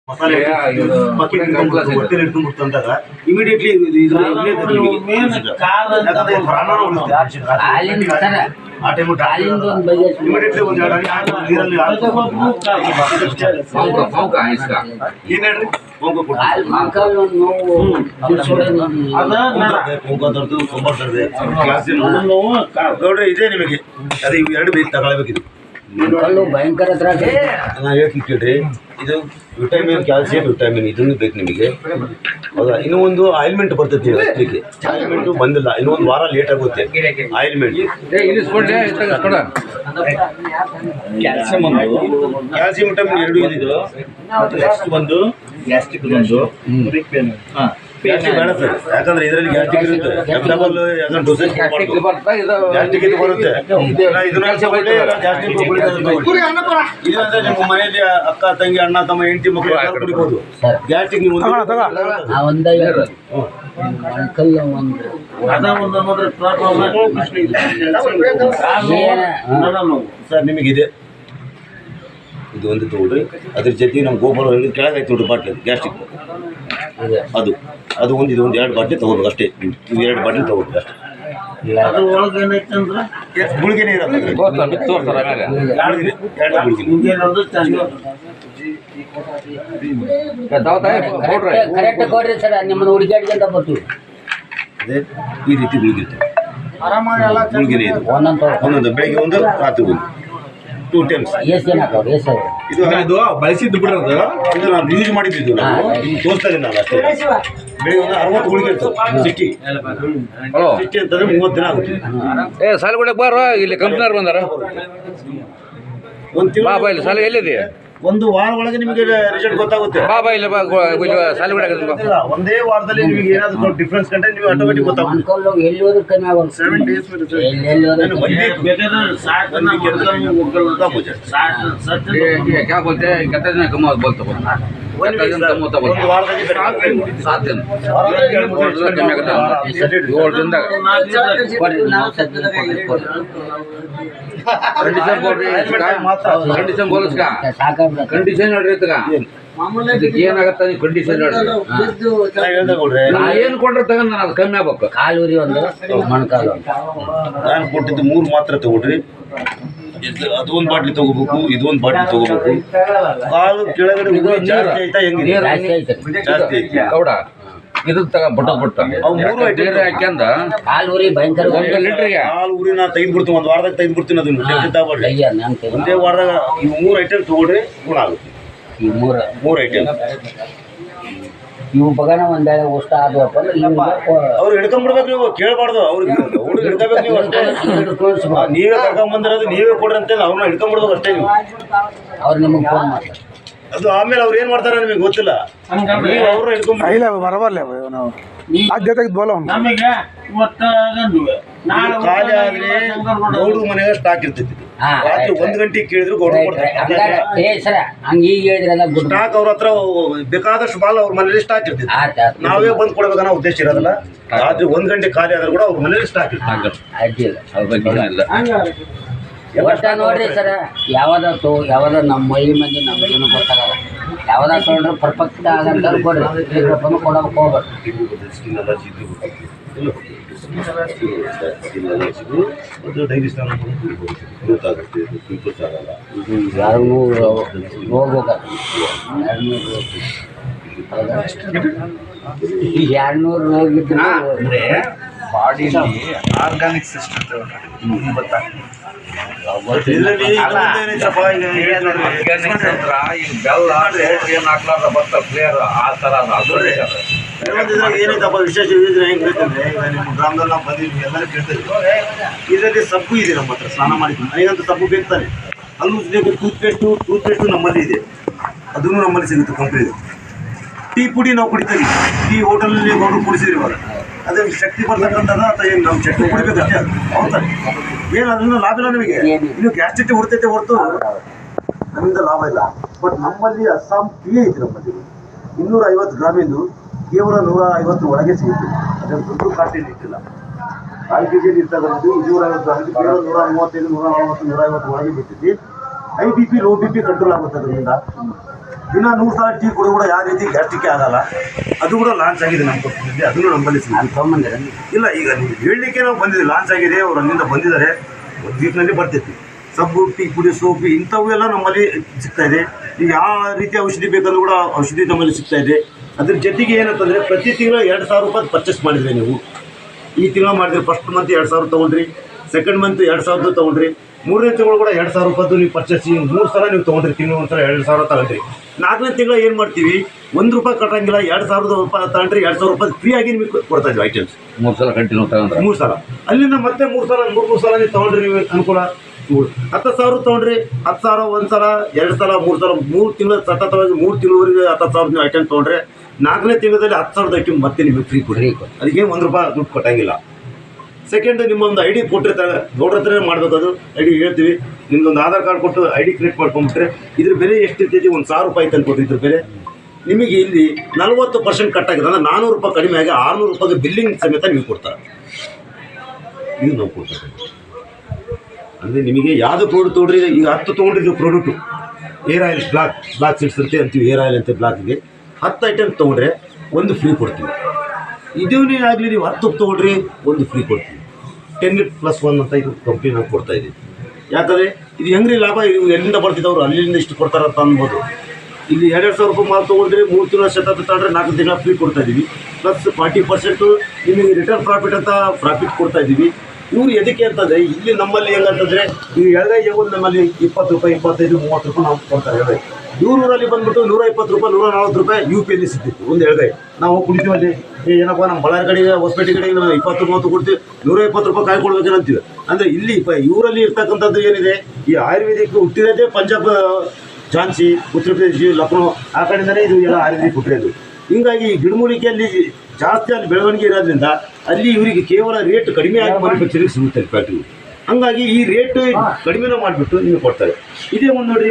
ಮಸಾಲೆ ಹೊಟ್ಟೆಲಿ ಇಟ್ಕೊಂಡ್ಬಿಡ್ತು ಅಂದಾಗ ಇಮಿಡಿಯೇಟ್ಲಿ ಆ ಟೈಮ್ ಇಮಿಡಿಯೇಟ್ಲಿ ಒಂದು ನೀರಲ್ಲಿ ಏನ್ ಹೇಳ್ರಿ ಗೌಡ್ರೆ ಇದೆ ನಿಮಗೆ ಅದೇ ಇವು ಎರಡು ಬೇಕು ತಗೊಳ್ಬೇಕಿದು ಭಯಂಕರ ನಾ ಹೇಳ್ತೀನಿ ಕೇಳ್ರಿ ಇದು ವಿಟಮಿನ್ ಕ್ಯಾಲ್ಸಿಯಂ ವಿಟಮಿನ್ ಇದನ್ನು ಬೇಕು ನಿಮಗೆ ಹೌದಾ ಇನ್ನೂ ಒಂದು ಆಯಿಲ್ಮೆಂಟ್ ಬರ್ತೈತಿ ಹಚ್ಚಲಿಕ್ಕೆ ಆಯಿಲ್ಮೆಂಟು ಬಂದಿಲ್ಲ ಇನ್ನೂ ಒಂದು ವಾರ ಲೇಟ್ ಆಗುತ್ತೆ ಆಯಿಲ್ಮೆಂಟ್ ಕ್ಯಾಲ್ಸಿಯಂ ವಿಟಮಿನ್ ಎರಡು ಇದಿದ್ದು ನೆಕ್ಸ್ಟ್ ಬಂದು ಗ್ಯಾಸ್ಟ್ರಿಕ್ ಬಂದು ಗ್ಯಾಸ್ಟ್ರಿಕ್ ಬೇಡ ಸರ್ ಯಾಕಂದ್ರೆ ಇದರಲ್ಲಿ ಗ್ಯಾಸ್ಟ್ರಿಕ್ ಇರುತ್ತೆ ಡಬಲ್ ಯಾಕಂದ್ರೆ ಡೋಸೇಜ್ ಗ್ಯಾಸ್ಟ್ರಿಕ್ ಇದು ಬರುತ್ತೆ ಗ್ಯಾಸ್ಟ್ರಿಕ್ ಇದಂದ್ರೆ ನಿಮ್ಮ ಮನೆಯಲ್ಲಿ ಅಕ್ಕ ತಂಗಿ ಅಣ್ಣ ತಮ್ಮ ಹೆಂಡತಿ ಮಕ್ಕಳು ಎಲ್ಲರೂ ಕುಡಿಬೋದು ಗ್ಯಾಸ್ಟ್ರಿಕ್ ನೀವು ಸರ್ ನಿಮಗಿದೆ ಇದು ಒಂದು ತಗೊಳ್ರಿ ಅದ್ರ ಜೊತೆ ನಮ್ಮ ಗೋಪಾಲ ಕೆಳಗೆ ಆಯ್ತು ನೋಡ್ರಿ ಬಾಟ್ಲಿ ಗ್ಯಾಸ್ಟ್ರಿಕ್ ಅದು ಅದು ಒಂದು ಇದು ಒಂದು ಎರಡು ಬಾಟ್ಲಿ ತೊಗೋಬೇಕು ಅಷ್ಟೇ ನೀವು ಎರಡು ಬಾಟ್ಲಿ ತೊಗೋಬೇಕು ಅಷ್ಟೇ ಗುಳಿಗೆನೇ ಇರೋದು ಅದೇ ಈ ರೀತಿ ಗುಳಿಗಿರ್ತದೆ ಗುಳಿಗೆನೇ ಇದು ಒಂದೊಂದು ಬೆಳಿಗ್ಗೆ ಒಂದು ರಾತ್ರಿ ಒಂದು 2 times ಇದು ಬಳಸಿದ್ದು ಬಿಡೋದು ಇದು ನಾವು ಯೂಸ್ ಮಾಡಿದ್ದು ನಾವು ತೋರಿಸ್ತಾ ಇದ್ದೀನಿ ನಾನು ಅಷ್ಟೇ ಬೆಳಿಗ್ಗೆ ಒಂದು 60 ಗುಳಿಗೆ ಇರ್ತದೆ 60 ಅಂತಂದ್ರೆ 30 ದಿನ ಆಗುತ್ತೆ ಸಾಲುಗಳಿಗೆ ಬಾರೋ ಇಲ್ಲಿ ಕಂಪ್ನಿಯವ್ರು ಬಂದಾರ ಒಂದು ತಿಂಗಳು ಇಲ್ಲಿ ಸಾಲ ಎಲ್ಲಿದೆ ಒಂದು ವಾರ ಒಳಗೆ ನಿಮಗೆ ರಿಸಲ್ಟ್ ಗೊತ್ತಾಗುತ್ತೆ ಬಾಬಾ ಇಲ್ಲ ಒಂದೇ ವಾರದಲ್ಲಿ ನಿಮಗೆ ಏನಾದ್ರು ಡಿಫ್ರೆನ್ಸ್ ಕಂಡ್ರೆ ನೀವು ಆಟೋಮೆಟಿಕ್ ಗೊತ್ತಾಗುತ್ತೆ 7 days क्या बोलते हैं कहते हैं कम बोलते ಒಂದು ವಾರದಲ್ಲಿ 7 दिन ಕಂಡೀಷನ್ ಬೋಲಸ್ಕ ಕಂಡೀಷನ್ ನೋಡ್ರಿ ಇದಕ್ಕೆ ಏನಾಗತ್ತ ನೀವು ಕಂಡೀಷನ್ ನೋಡ್ರಿ ಏನು ಕೊಟ್ರೆ ತಗೊಂಡ್ ನಾನು ಅದು ಕಮ್ಮಿ ಆಗ್ಬೇಕು ಕಾಲೂರಿ ಒಂದು ಮೊಣಕಾಲು ನಾನು ಕೊಟ್ಟಿದ್ದು 3 ಮಾತ್ರ ತಗೊಳ್ರಿ ಅದೊಂದು ಬಾಟ್ಲಿ ತಗೋಬೇಕು ಇದೊಂದು ಬಾಟ್ಲಿ ತಗೋಬೇಕು ಕಾಲು ಕೆಳಗಡೆ ಜಾಸ್ತಿ ಆಯ್ತಾ ಹೆಂಗಿದೆ ಜಾಸ್ತಿ ಐತಿ ಕೌಡ ಇದು ಬಿಟ್ಟ ಹಾಕ್ಯಂದ ಕಾಲೂರಿ ಭಯಂಕರ ಲೀಟ್ರಿಗೆ ಕಾಲು ಊರಿ ನಾನು ತೆಗೆದ್ಬಿಡ್ತೀನಿ ಒಂದು ವಾರದಾಗ ತೆಗೆದ್ಬಿಡ್ತೀನಿ ಅದನ್ನು ಒಂದೇ ವಾರದಾಗ ಇವು 3 ಐಟಮ್ ತಗೊಳ್ರಿ ಗುಣ ಆಗುತ್ತೆ ಈ 3 ಐಟಮ್ ಇವು ಬಗನ ಒಂದ್ ವೇಳೆ ಉಷ್ಟ ಆದ್ವಪ್ಪ ಅವ್ರು ಹಿಡ್ಕೊಂಡ್ಬಿಡ್ಬೇಕು ನೀವು ಕೇಳಬಾರ್ದು ಅವ್ರಿಗೆ ಹಿಡ್ಕೋಬೇಕು ನೀವು ಅಷ್ಟೇ ನೀವೇ ಕರ್ಕೊಂಡ್ಬಂದಿರೋದು ನೀವೇ ಕೊಡ್ರಿ ಅಂತೇಳಿ ಅವ್ರನ್ನ ಹಿಡ್ಕೊಂಡ್ಬಿಡ್ಬೇಕು ಅಷ್ಟೇ ನೀವು ಅವ್ರು ನಿಮಗೆ ಫೋನ್ ಮಾಡ್ತಾರೆ ಅದು ಆಮೇಲೆ ಅವ್ರು ಏನು ಮಾಡ್ತಾರೆ ನಿಮಗೆ ಗೊತ್ತಿಲ್ಲ ನೀವು ಅವ್ರನ್ನ ಹಿಡ್ಕೊಂಡ್ಬಿಟ್ಟು ಬರಬರ್ಲೆ ನಾವು ಆದ್ಯತೆಗೆ ಬೋಲ ಖಾಲಿ ಆದ್ರೆ ಗೌಡು ಮನೆಗೆ ಸ್ಟಾಕ್ ಇರ್ತೈತಿ ರಾತ್ರಿ 1 ಗಂಟೆಗೆ ಕೇಳಿದ್ರು ಗೌಡ್ರು ಕೊಡ್ತಾರೆ ಸ್ಟಾಕ್ ಅವ್ರ ಹತ್ರ ಬೇಕಾದಷ್ಟು ಬಾಲ್ ಅವ್ರ ಮನೇಲಿ ಸ್ಟಾಕ್ ಇರ್ತೈತಿ ನಾವೇ ಬಂದು ಕೊಡ್ಬೇಕನ್ನೋ ಉದ್ದೇಶ ಇರೋದಿಲ್ಲ ರಾತ್ರಿ 1 ಗಂಟೆ ಖಾಲಿ ಆದ್ರೂ ಕೂಡ ಅವ್ರ ಮನೇಲಿ ಸ್ಟಾಕ್ ಇರ್ತೈತಿ ನೋಡ್ರಿ ಸರ ಯಾವ್ದ ನಮ್ಮ ಮಳ್ಳಿ ಮಂದಿ ನಮ್ಗೇನು ಗೊತ್ತಾಗಲ್ಲ ಯಾವ್ದ ತೊಗೊಂಡ್ರೆ ಪರ್ಫೆಕ್ಟ್ ಆಗಂತ ಕೊಡ್ರಿ ಕೊಡಬೇಕು ಡೈಲಿ ಸ್ನಾನ ಗೊತ್ತಾಗುತ್ತೆ ಪಿಂಪಲ್ಸ್ ಆಗಲ್ಲ 200 ಹೋಗ್ಬೇಕು 200 ಹೋಗಿದ್ರೆ ಬಾಡಿಲಿ ಆರ್ಗಾನಿಕ್ ಸಿಸ್ಟಮ್ ಗೊತ್ತಾ ಏನೈತಪ್ಪ ವಿಶೇಷ ಹೆಂಗಂದ್ರೆ ಈಗ ನಿಮ್ಮ ಗ್ರಾಮದಲ್ಲಿ ನಾವು ಬಂದಿದ್ವಿ ಎಲ್ಲರೂ ಕೇಳ್ತಿದ್ವಿ ಇದರಲ್ಲಿ ಸಬ್ಬು ಇದೆ ನಮ್ಮ ಹತ್ರ ಸ್ನಾನ ಮಾಡಿದ್ವಿ ನನಗಂತೂ ಸಬ್ಬು ಬೇಕಾನೆ ಅಲ್ಲೂ ಟೂತ್ಪೇಸ್ಟು ನಮ್ಮಲ್ಲಿ ಇದೆ ಅದನ್ನು ನಮ್ಮಲ್ಲಿ ಸಿಗುತ್ತೆ ಕಂಪ್ನಿದು ಟೀ ಪುಡಿ ನಾವು ಕುಡಿತೀವಿ ಟೀ ಹೋಟೆಲಲ್ಲಿ ಗೌಡ್ರು ಕುಡಿಸಿದ್ರಿ ಇವಾಗ ಅದೇ ಶಕ್ತಿ ಬರ್ತಕ್ಕಂಥದ್ದು ಅಥವಾ ಏನು ನಾವು ಚಟ್ನಿ ಕುಡಿಬೇಕಷ್ಟೇ ಅದು ಹೌದಾನೆ ಏನು ಅದರಿಂದ ಲಾಭ ಇಲ್ಲ ನಿಮಗೆ ಇನ್ನು ಗ್ಯಾಸ್ಟ್ರಿಕ್ ಹೊಡ್ತೈತೆ ಹೊರತು ನಮ್ಮಿಂದ ಲಾಭ ಇಲ್ಲ ಬಟ್ ನಮ್ಮಲ್ಲಿ ಅಸ್ಸಾಂ ಟೀ ಐತಿ ನಮ್ಮಲ್ಲಿ 250 ಗ್ರಾಮಿಂದು ಕೇವಲ 150 ಒಳಗೆ ಸಿಗುತ್ತೆ ಅದನ್ನು ದುಡ್ಡು ಕಾಸ್ಟ್ಲಿ ಇಟ್ಟಿಲ್ಲ 4 kg ಇರ್ತಕ್ಕಂಥದ್ದು 250 ಗ್ರಾಮಿಂದು ಕೇವಲ 135 140 150 ಒಳಗೆ ಬಿಟ್ಟಿದ್ದು high B P low B P control ಆಗುತ್ತೆ ಅದರಿಂದ ದಿನ 100 ಸಲ ಟೀ ಕುಡಿದು ಕೂಡ ಯಾವ ರೀತಿ ಗ್ಯಾಸ್ಟ್ರಿಕ್ ಆಗಲ್ಲ. ಅದು ಕೂಡ ಲಾಂಚ್ ಆಗಿದೆ ನಮ್ಮ ಕಂಪ್ನಿಯಲ್ಲಿ, ಅದನ್ನು ನಮ್ಮಲ್ಲಿ ನಾನು ತೊಗೊಂಬಂದಿರ ಇಲ್ಲ. ಈಗ ನೀವು ಹೇಳಲಿಕ್ಕೆ ನಾವು ಬಂದಿದ್ದೀವಿ, ಲಾಂಚ್ ಆಗಿದೆ, ಅವ್ರು ಅಲ್ಲಿಂದ ಬಂದಿದ್ದಾರೆ, ಒಂದು ವೀಕ್ನಲ್ಲಿ ಬರ್ತೈತಿ. ಸಬ್ಬು, ಟೀ ಪುಡಿ, ಸೋಪು ಇಂಥವು ಎಲ್ಲ ನಮ್ಮಲ್ಲಿ ಸಿಗ್ತಾ ಇದೆ. ಈಗ ಯಾವ ರೀತಿ ಔಷಧಿ ಬೇಕಂದ್ರೂ ಕೂಡ ಔಷಧಿ ನಮ್ಮಲ್ಲಿ ಸಿಗ್ತಾ ಇದೆ. ಅದ್ರ ಜೊತೆಗೆ ಏನಂತಂದರೆ ಪ್ರತಿ ತಿಂಗಳು 2,000 ರೂಪಾಯಿ ಪರ್ಚೇಸ್ ಮಾಡಿದ್ರಿ ನೀವು. ಈ ತಿಂಗಳು ಮಾಡಿದ್ರಿ, ಫಸ್ಟ್ ಮಂತ್ 2,000 ತೊಗೊಂಡ್ರಿ, ಸೆಕೆಂಡ್ ಮಂತ್ 2,000 ತೊಗೊಂಡ್ರಿ, 3ನೇ ತಿಂಗಳು ಕೂಡ 2,000 ರೂಪಾಯಿ ನೀವು ಪರ್ಚೇಸ್ 3 ಸಲ ನೀವು ತೊಗೊಂಡ್ರಿ, ತಿಂಗಳು ಒಂದ್ಸಲ 2,000 ತಗೊಂಡ್ರಿ. 4ನೇ ತಿಂಗಳು ಏನು ಮಾಡ್ತೀವಿ, 1 ರೂಪಾಯಿ ಕಟ್ಟಂಗಿಲ್ಲ, 2,000 ರೂಪಾಯಿ ತಗೊಂಡ್ರಿ, 2,000 ರೂಪಾಯಿ ಫ್ರೀಯಾಗಿ ನಿಮಗೆ ಕೊಡ್ತಾ ಇದ್ವಿ ಐಟಮ್ಸ್. 3 ಸಲ ಕಂಟಿನ್ಯೂ ತಗೊಂಡ್ರೆ 3 ಸಲ, ಅಲ್ಲಿಂದ ಮತ್ತೆ 3 ಸಲ ನೀವು ತೊಗೊಂಡ್ರಿ, ನೀವು ಅನುಕೂಲ. 10,000 ತೊಗೊಂಡ್ರಿ, 10,000 1 ಸಲ, 2 ಸಲ, 3 ಸಲ, 3 ತಿಂಗಳು ಸತತವಾಗಿ 3 ತಿಂಗಳವರೆಗೆ 10,000 ನೀವು ಐಟಮ್ ತೊಗೊಂಡ್ರೆ 4ನೇ ತಿಂಗಳಲ್ಲಿ 10,000 ಐಟಮ್ ಮತ್ತೆ ನಿಮಗೆ ಫ್ರೀ ಕೊಡ್ರಿ. ಅದಕ್ಕೆ 1 ರೂಪಾಯಿ ದುಡ್ಡು ಕೊಟ್ಟಂಗಿಲ್ಲ. ಸೆಕೆಂಡ್, ನಿಮ್ಮೊಂದು ಐ ಡಿ ಕೊಟ್ಟಿರ್ತಾರೆ, ಗೌಡ್ರ ಹತ್ರನೇ ಮಾಡಬೇಕು. ಅದು ಐ ಡಿ ಹೇಳ್ತೀವಿ, ನಿಮ್ದೊಂದು ಆಧಾರ್ ಕಾರ್ಡ್ ಕೊಟ್ಟು ಐ ಡಿ ಕ್ರಿಯೇಟ್ ಮಾಡ್ಕೊಂಡ್ಬಿಟ್ರೆ ಇದ್ರ ಬೆಲೆ ಎಷ್ಟಿರ್ತೈತಿ, 1,000 ರೂಪಾಯಿ ತಂದು ಕೊಟ್ಟು ಇದ್ರ ಬೆಲೆ ನಿಮಗೆ ಇಲ್ಲಿ 40% ಕಟ್ಟಾಗಿದೆ. ಅಂದರೆ 400 ರೂಪಾಯಿ ಕಡಿಮೆ ಆಗಿ 600 ರೂಪಾಯಿಗೆ ಬಿಲ್ಲಿಂಗ್ ಸಮೇತ ನೀವು ಕೊಡ್ತಾರೆ. ಇದು ನಾವು ಕೊಡ್ತಾರೆ. ಅಂದರೆ ನಿಮಗೆ ಯಾವುದು ಪ್ರಾಡಕ್ಟ್ ತೊಗೊಂಡ್ರಿ, ಈಗ 10 ತೊಗೊಂಡ್ರಿ ನೀವು product, air oil black seeds ಇರುತ್ತೆ ಅಂತೀವಿ, ಏರ್ ಆಯಿಲ್ ಅಂತ ಬ್ಲಾಕ್ಗೆ 10 ಐಟಮ್ ತೊಗೊಂಡ್ರೆ 1 ಫ್ರೀ ಕೊಡ್ತೀವಿ. ಇದನ್ನೇ ಆಗಲಿ, ನೀವು 10 ತೊಗೊಂಡ್ರಿ 1 ಫ್ರೀ ಕೊಡ್ತೀವಿ. 10+1 ಅಂತ ಇದು ಕಂಪ್ನಿ ನಾವು ಕೊಡ್ತಾಯಿದ್ದೀವಿ. ಯಾಕಂದರೆ ಇದು ಹೆಂಗ್ರಿ ಲಾಭ, ಇದು ಎಲ್ಲಿಂದ ಬರ್ತಿದ್ದವರು ಅಲ್ಲಿಂದ ಇಷ್ಟು ಕೊಡ್ತಾರಂತ ಅನ್ಬೋದು. ಇಲ್ಲಿ 2,000 ರೂಪಾಯಿ ಮಾಲ್ ತೊಗೊಂಡ್ರೆ 3 ತಿಂಗಳ ಶತ ತಗೊಂಡ್ರೆ 4 ತಿಂಗಳ ಫ್ರೀ ಕೊಡ್ತಾಯಿದ್ದೀವಿ. ಪ್ಲಸ್ 40% ನಿಮಗೆ ರಿಟರ್ನ್ ಪ್ರಾಫಿಟ್ ಅಂತ ಪ್ರಾಫಿಟ್ ಕೊಡ್ತಾಯಿದ್ದೀವಿ. ಇವರು ಎದಕ್ಕೆ ಅಂತಂದರೆ ಇಲ್ಲಿ ನಮ್ಮಲ್ಲಿ ಹೆಂಗಂತಂದರೆ ಈಗ ಎಳಗಾಯಿ ಒಂದು ನಮ್ಮಲ್ಲಿ 20 ರೂಪಾಯಿ, 25, 30 ರೂಪಾಯಿ ನಾವು ಕೊಡ್ತಾರೆ ಎಳಗಾಯಿ. ಊರಲ್ಲಿ ಬಂದುಬಿಟ್ಟು 120 ರೂಪಾಯಿ, 140 ರೂಪಾಯಿ UPಯಲ್ಲಿ ಸಿಗ್ತಿತ್ತು ಒಂದು ಎಳಗಾಯಿ. ನಾವು ಕುಡಿತೀವಲ್ಲಿ ಏನಪ್ಪ, ನಮ್ಮ ಬಳ್ಳಾರಿ ಕಡೆಗೆ, ಹೊಸಪೇಟೆ ಕಡೆಗೆ 20-30 ಕೊಡ್ತೀವಿ, 120 ರೂಪಾಯಿ ಕಾಯಿ ಕೊಡ್ಬೇಕೇನು ಅಂತೀವಿ. ಅಂದರೆ ಇಲ್ಲಿ ಇವರಲ್ಲಿ ಇರ್ತಕ್ಕಂಥದ್ದು ಏನಿದೆ, ಈ ಆಯುರ್ವೇದಿಕ್ ಹುಟ್ಟಿರೋದೇ ಪಂಜಾಬ್, ಝಾನ್ಸಿ, ಉತ್ತರ ಪ್ರದೇಶ, ಲಕ್ನೋ ಆ ಕಡೆಯಿಂದಲೇ ಇದು ಎಲ್ಲ ಆಯುರ್ವೇದಿಕ್ ಹುಟ್ಟಿರೋದು. ಹೀಗಾಗಿ ಗಿಡಮೂಲಿಕೆಯಲ್ಲಿ ಜಾಸ್ತಿ ಅಲ್ಲಿ ಬೆಳವಣಿಗೆ ಇರೋದ್ರಿಂದ ಅಲ್ಲಿ ಇವರಿಗೆ ಕೇವಲ ರೇಟ್ ಕಡಿಮೆ ಆಗಿ ಮ್ಯಾನುಫ್ಯಾಕ್ಚರಿಂಗ್ ಸಿಗುತ್ತೆ ಫ್ಯಾಕ್ಟ್ರಿ. ಹಂಗಾಗಿ ಈ ರೇಟ್ ಕಡಿಮೆನೂ ಮಾಡಿಬಿಟ್ಟು ನಿಮಗೆ ಕೊಡ್ತಾರೆ. ಇದೇ ಒಂದು ನೋಡಿರಿ,